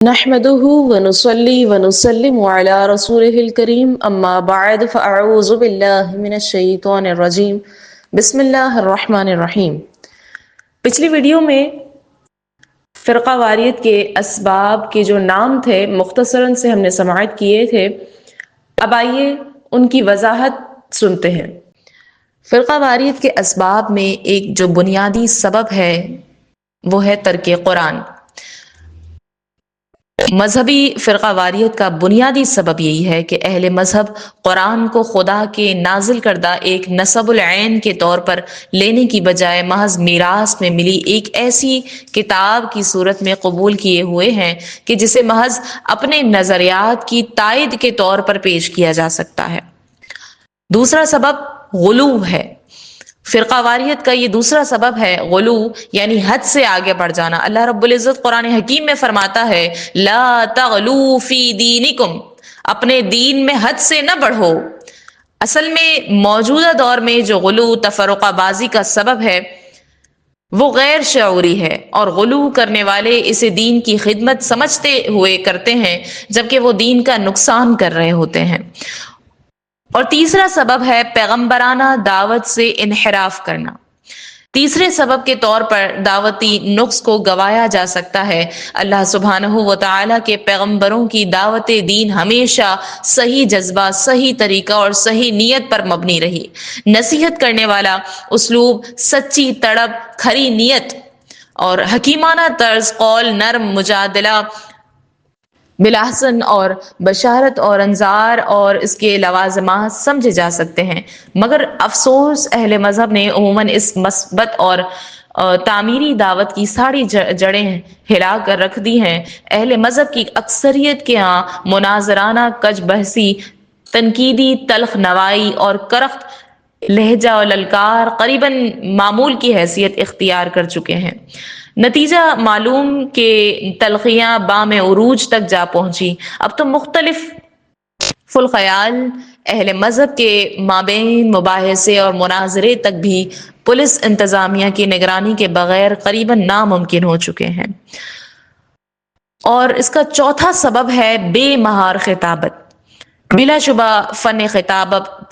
نحمده ونصلي ونسلم على رسوله الكريم اما بعد فاعوذ باللہ من الشیطان الرجیم بسم اللہ الرحمن الرحیم۔ پچھلی ویڈیو میں فرقہ واریت کے اسباب کے جو نام تھے مختصراً سے ہم نے سماعت کیے تھے۔ اب آئیے ان کی وضاحت سنتے ہیں۔ فرقہ واریت کے اسباب میں ایک جو بنیادی سبب ہے وہ ہے ترک قرآن۔ مذہبی فرقہ واریت کا بنیادی سبب یہی ہے کہ اہل مذہب قرآن کو خدا کے نازل کردہ ایک نصب العین کے طور پر لینے کی بجائے محض میراث میں ملی ایک ایسی کتاب کی صورت میں قبول کیے ہوئے ہیں کہ جسے محض اپنے نظریات کی تائید کے طور پر پیش کیا جا سکتا ہے۔ دوسرا سبب غلو ہے۔ فرقہ واریت کا یہ دوسرا سبب ہے غلو، یعنی حد سے آگے بڑھ جانا۔ اللہ رب العزت قرآن حکیم میں فرماتا ہے لا تغلو فی دینکم، اپنے دین میں حد سے نہ بڑھو۔ اصل میں موجودہ دور میں جو غلو تفرقہ بازی کا سبب ہے وہ غیر شعوری ہے، اور غلو کرنے والے اسے دین کی خدمت سمجھتے ہوئے کرتے ہیں جبکہ وہ دین کا نقصان کر رہے ہوتے ہیں۔ اور تیسرا سبب ہے پیغمبرانہ دعوت سے انحراف کرنا۔ تیسرے سبب کے طور پر دعوتی نقص کو گوایا جا سکتا ہے۔ اللہ سبحانہ و تعالیٰ کے پیغمبروں کی دعوت دین ہمیشہ صحیح جذبہ، صحیح طریقہ اور صحیح نیت پر مبنی رہی۔ نصیحت کرنے والا اسلوب، سچی تڑپ، کھری نیت اور حکیمانہ طرز قول، نرم مجادلہ بالاحسن اور بشارت اور انذار اور اس کے لوازمات سمجھے جا سکتے ہیں، مگر افسوس اہل مذہب نے عموماً اس مثبت اور تعمیری دعوت کی ساری جڑیں ہلا کر رکھ دی ہیں۔ اہل مذہب کی اکثریت کے ہاں مناظرانہ کج بحثی، تنقیدی تلخ نوائی اور کرخت لہجہ و للکار قریباً معمول کی حیثیت اختیار کر چکے ہیں۔ نتیجہ معلوم کہ تلخیاں بام عروج تک جا پہنچی۔ اب تو مختلف فالخیال اہل مذہب کے مابین مباحثے اور مناظرے تک بھی پولیس انتظامیہ کی نگرانی کے بغیر قریباً ناممکن ہو چکے ہیں۔ اور اس کا چوتھا سبب ہے بے مہار خطابت۔ بلا شبہ فن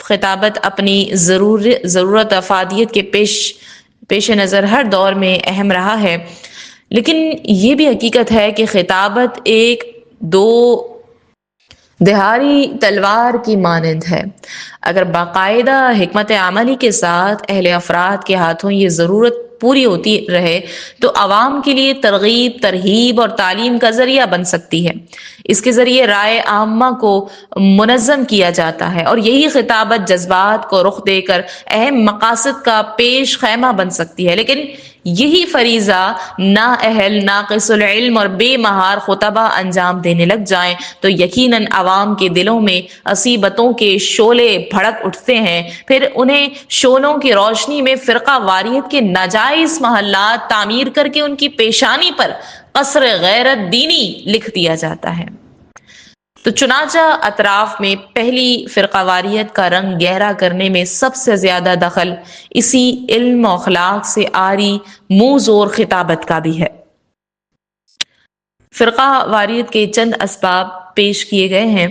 خطابت اپنی ضرورت افادیت کے پیش نظر ہر دور میں اہم رہا ہے، لیکن یہ بھی حقیقت ہے کہ خطابت ایک دو دھاری تلوار کی مانند ہے۔ اگر باقاعدہ حکمت عملی کے ساتھ اہل افراد کے ہاتھوں یہ ضرورت پوری ہوتی رہے تو عوام کے لیے ترغیب، ترہیب اور تعلیم کا ذریعہ بن سکتی ہے۔ اس کے ذریعے رائے عامہ کو منظم کیا جاتا ہے، اور یہی خطابت جذبات کو رخ دے کر اہم مقاصد کا پیش خیمہ بن سکتی ہے۔ لیکن یہی فریضہ نااہل، ناقص العلم اور بے مہار خطبہ انجام دینے لگ جائیں تو یقیناً عوام کے دلوں میں عصیبتوں کے شعلے بھڑک اٹھتے ہیں۔ پھر انہیں شعلوں کی روشنی میں فرقہ واریت کے ناجائز محلات تعمیر کر کے ان کی پیشانی پر قصر غیرت دینی لکھ دیا جاتا ہے۔ تو چنانچہ اطراف میں پہلی فرقہ واریت کا رنگ گہرا کرنے میں سب سے زیادہ دخل اسی علم و اخلاق سے آری منہ زور خطابت کا بھی ہے۔ فرقہ واریت کے چند اسباب پیش کیے گئے ہیں،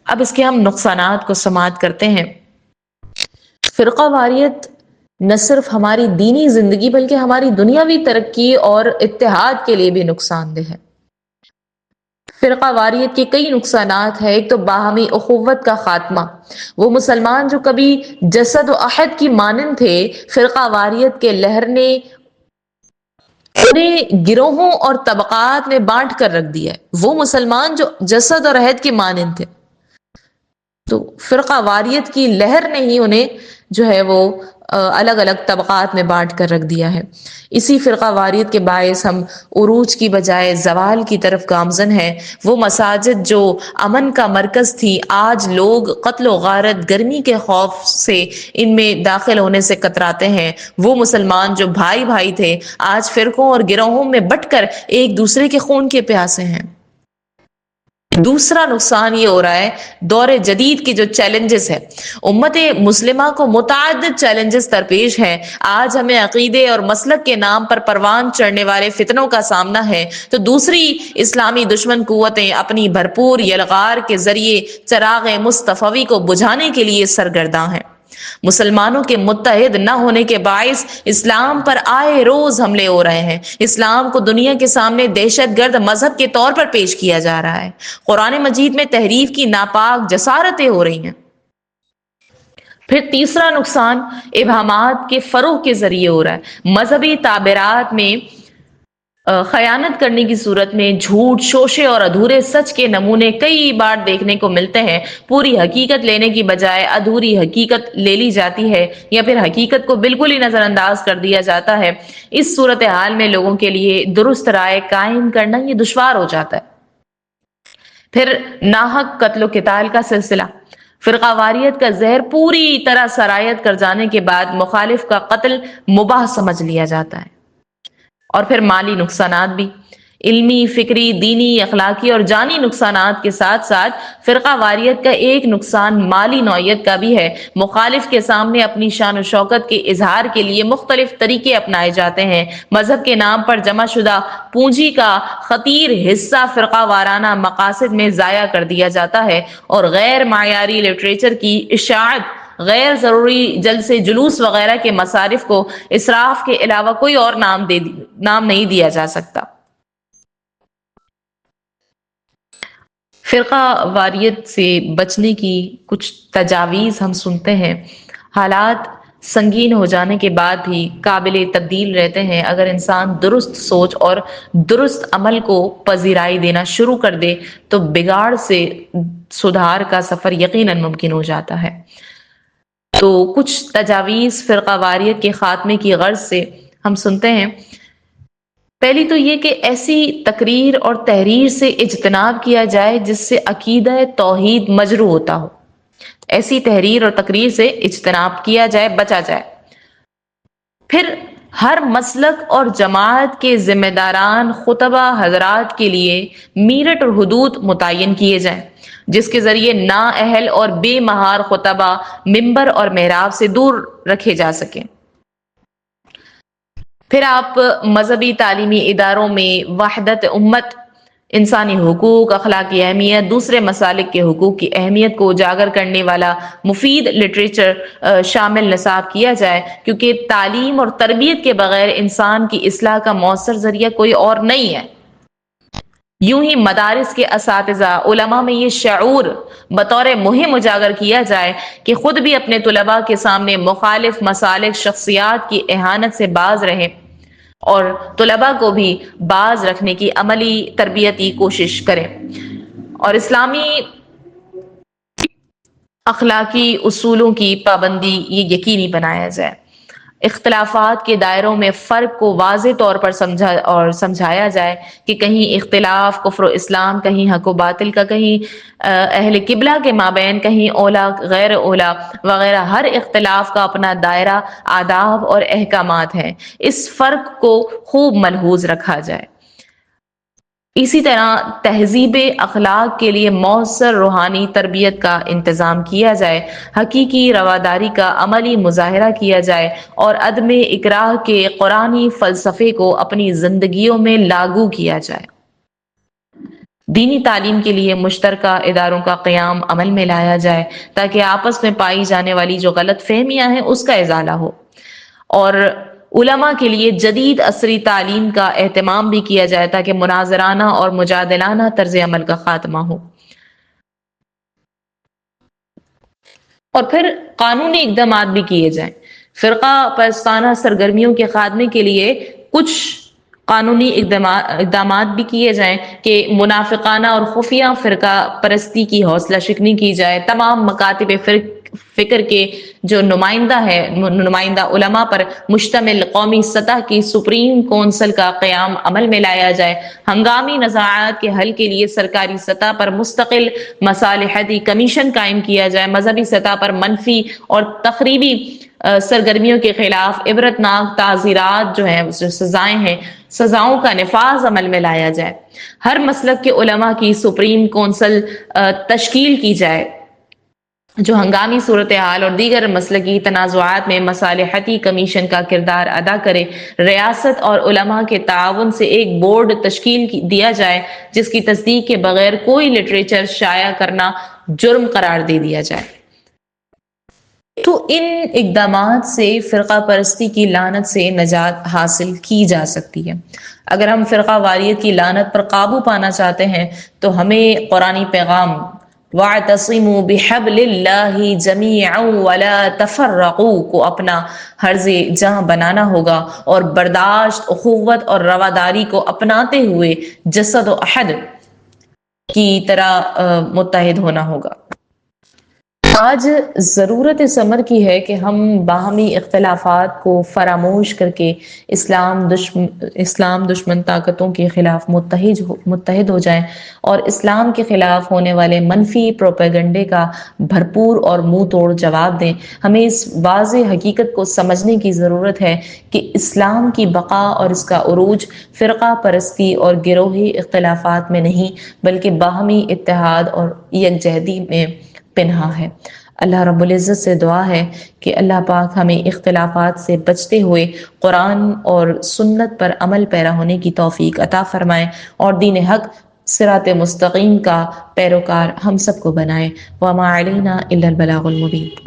اب اس کے ہم نقصانات کو سماعت کرتے ہیں۔ فرقہ واریت نہ صرف ہماری دینی زندگی بلکہ ہماری دنیاوی ترقی اور اتحاد کے لیے بھی نقصان دہ ہے۔ فرقہ واریت کے کئی نقصانات ہیں۔ ایک تو باہمی اخوت کا خاتمہ۔ وہ مسلمان جو کبھی جسد و احد کی مانند تھے، فرقہ واریت کے لہر نے انہیں گروہوں اور طبقات میں بانٹ کر رکھ دیا ہے۔ وہ مسلمان جو جسد اور عہد کی مانند تھے، تو فرقہ واریت کی لہر نے ہی انہیں جو ہے وہ الگ الگ طبقات میں بانٹ کر رکھ دیا ہے۔ اسی فرقہ واریت کے باعث ہم عروج کی بجائے زوال کی طرف گامزن ہیں۔ وہ مساجد جو امن کا مرکز تھی، آج لوگ قتل و غارت، گرمی کے خوف سے ان میں داخل ہونے سے کتراتے ہیں۔ وہ مسلمان جو بھائی بھائی تھے، آج فرقوں اور گروہوں میں بٹ کر ایک دوسرے کے خون کے پیاسے ہیں۔ دوسرا نقصان یہ ہو رہا ہے دور جدید کے جو چیلنجز ہے، امت مسلمہ کو متعدد چیلنجز درپیش ہیں۔ آج ہمیں عقیدے اور مسلک کے نام پر پروان چڑھنے والے فتنوں کا سامنا ہے، تو دوسری اسلامی دشمن قوتیں اپنی بھرپور یلغار کے ذریعے چراغ مصطفی کو بجھانے کے لیے سرگرداں ہیں۔ مسلمانوں کے متحد نہ ہونے کے باعث اسلام پر آئے روز حملے ہو رہے ہیں۔ اسلام کو دنیا کے سامنے دہشت گرد مذہب کے طور پر پیش کیا جا رہا ہے۔ قرآن مجید میں تحریف کی ناپاک جسارتیں ہو رہی ہیں۔ پھر تیسرا نقصان ابہامات کے فروغ کے ذریعے ہو رہا ہے۔ مذہبی تعبیرات میں خیانت کرنے کی صورت میں جھوٹ، شوشے اور ادھورے سچ کے نمونے کئی بار دیکھنے کو ملتے ہیں۔ پوری حقیقت لینے کی بجائے ادھوری حقیقت لے لی جاتی ہے، یا پھر حقیقت کو بالکل ہی نظر انداز کر دیا جاتا ہے۔ اس صورتحال میں لوگوں کے لیے درست رائے قائم کرنا یہ دشوار ہو جاتا ہے۔ پھر ناحق قتل و قتال کا سلسلہ، فرقہ واریت کا زہر پوری طرح سرایت کر جانے کے بعد مخالف کا قتل مباح سمجھ لیا جاتا ہے۔ اور پھر مالی نقصانات بھی، علمی، فکری، دینی، اخلاقی اور جانی نقصانات کے ساتھ ساتھ فرقہ واریت کا ایک نقصان مالی نوعیت کا بھی ہے۔ مخالف کے سامنے اپنی شان و شوکت کے اظہار کے لیے مختلف طریقے اپنائے جاتے ہیں۔ مذہب کے نام پر جمع شدہ پونجی کا خطیر حصہ فرقہ وارانہ مقاصد میں ضائع کر دیا جاتا ہے، اور غیر معیاری لٹریچر کی اشاعت، غیر ضروری جلسے جلوس وغیرہ کے مصارف کو اسراف کے علاوہ کوئی اور نام نہیں دیا جا سکتا۔ فرقہ واریت سے بچنے کی کچھ تجاویز ہم سنتے ہیں۔ حالات سنگین ہو جانے کے بعد بھی قابل تبدیل رہتے ہیں۔ اگر انسان درست سوچ اور درست عمل کو پذیرائی دینا شروع کر دے تو بگاڑ سے سدھار کا سفر یقیناً ممکن ہو جاتا ہے۔ تو کچھ تجاویز فرقہ واریت کے خاتمے کی غرض سے ہم سنتے ہیں۔ پہلی تو یہ کہ ایسی تقریر اور تحریر سے اجتناب کیا جائے جس سے عقیدہ توحید مجروح ہوتا ہو۔ ایسی تحریر اور تقریر سے اجتناب کیا جائے، بچا جائے۔ پھر ہر مسلک اور جماعت کے ذمہ داران خطبہ حضرات کے لیے میرٹ اور حدود متعین کیے جائیں، جس کے ذریعے نااہل اور بے مہار خطبہ ممبر اور محراب سے دور رکھے جا سکیں۔ پھر آپ مذہبی تعلیمی اداروں میں وحدت امت، انسانی حقوق، اخلاقی اہمیت، دوسرے مسالک کے حقوق کی اہمیت کو اجاگر کرنے والا مفید لٹریچر شامل نصاب کیا جائے، کیونکہ تعلیم اور تربیت کے بغیر انسان کی اصلاح کا مؤثر ذریعہ کوئی اور نہیں ہے۔ یوں ہی مدارس کے اساتذہ، علماء میں یہ شعور بطور مہم اجاگر کیا جائے کہ خود بھی اپنے طلباء کے سامنے مخالف مسالک شخصیات کی اہانت سے باز رہیں، اور طلباء کو بھی باز رکھنے کی عملی تربیتی کوشش کریں، اور اسلامی اخلاقی اصولوں کی پابندی یہ یقینی بنایا جائے۔ اختلافات کے دائروں میں فرق کو واضح طور پر سمجھایا جائے کہ کہیں اختلاف کفر و اسلام، کہیں حق و باطل کا، کہیں اہل قبلہ کے مابین، کہیں اولا غیر اولا وغیرہ۔ ہر اختلاف کا اپنا دائرہ، آداب اور احکامات ہیں، اس فرق کو خوب ملحوظ رکھا جائے۔ اسی طرح تہذیب اخلاق کے لیے مؤثر روحانی تربیت کا انتظام کیا جائے، حقیقی رواداری کا عملی مظاہرہ کیا جائے، اور عدم اکراہ کے قرآنی فلسفے کو اپنی زندگیوں میں لاگو کیا جائے۔ دینی تعلیم کے لیے مشترکہ اداروں کا قیام عمل میں لایا جائے تاکہ آپس میں پائی جانے والی جو غلط فہمیاں ہیں اس کا ازالہ ہو، اور علماء کے لیے جدید عصری تعلیم کا اہتمام بھی کیا جائے تاکہ مناظرانہ اور مجادلانہ طرز عمل کا خاتمہ ہو۔ اور پھر قانونی اقدامات بھی کیے جائیں۔ فرقہ پرستانہ سرگرمیوں کے خاتمے کے لیے کچھ قانونی اقدامات بھی کیے جائیں کہ منافقانہ اور خفیہ فرقہ پرستی کی حوصلہ شکنی کی جائے، تمام مکاتب فکر کے جو نمائندہ علماء پر مشتمل قومی سطح کی سپریم کونسل کا قیام عمل میں لایا جائے، ہنگامی نزاعات کے حل کے لیے سرکاری سطح پر مستقل مصالحتی کمیشن قائم کیا جائے، مذہبی سطح پر منفی اور تخریبی سرگرمیوں کے خلاف عبرتناک تعزیرات جو ہیں، جو سزائیں ہیں، سزاؤں کا نفاذ عمل میں لایا جائے۔ ہر مسلک کے علماء کی سپریم کونسل تشکیل کی جائے جو ہنگامی صورتحال اور دیگر مسلکی تنازعات میں مصالحتی کمیشن کا کردار ادا کرے۔ ریاست اور علماء کے تعاون سے ایک بورڈ تشکیل دیا جائے جس کی تصدیق کے بغیر کوئی لٹریچر شائع کرنا جرم قرار دے دیا جائے۔ تو ان اقدامات سے فرقہ پرستی کی لعنت سے نجات حاصل کی جا سکتی ہے۔ اگر ہم فرقہ واریت کی لعنت پر قابو پانا چاہتے ہیں تو ہمیں قرآنی پیغام وَاعْتَصِمُوا بِحَبْلِ اللَّهِ جَمِيعًا وَلَا تَفَرَّقُوا کو اپنا حرز جاں بنانا ہوگا، اور برداشت، اخوت اور رواداری کو اپناتے ہوئے جسد و احد کی طرح متحد ہونا ہوگا۔ آج ضرورت اس امر کی ہے کہ ہم باہمی اختلافات کو فراموش کر کے اسلام دشمن طاقتوں کے خلاف متحد ہو جائیں اور اسلام کے خلاف ہونے والے منفی پروپیگنڈے کا بھرپور اور منہ توڑ جواب دیں۔ ہمیں اس واضح حقیقت کو سمجھنے کی ضرورت ہے کہ اسلام کی بقا اور اس کا عروج فرقہ پرستی اور گروہی اختلافات میں نہیں بلکہ باہمی اتحاد اور یکجہتی میں پنہاں ہے۔ اللہ رب العزت سے دعا ہے کہ اللہ پاک ہمیں اختلافات سے بچتے ہوئے قرآن اور سنت پر عمل پیرا ہونے کی توفیق عطا فرمائے اور دین حق صراط مستقیم کا پیروکار ہم سب کو بنائے۔ وما علینا الا البلاغ المبین۔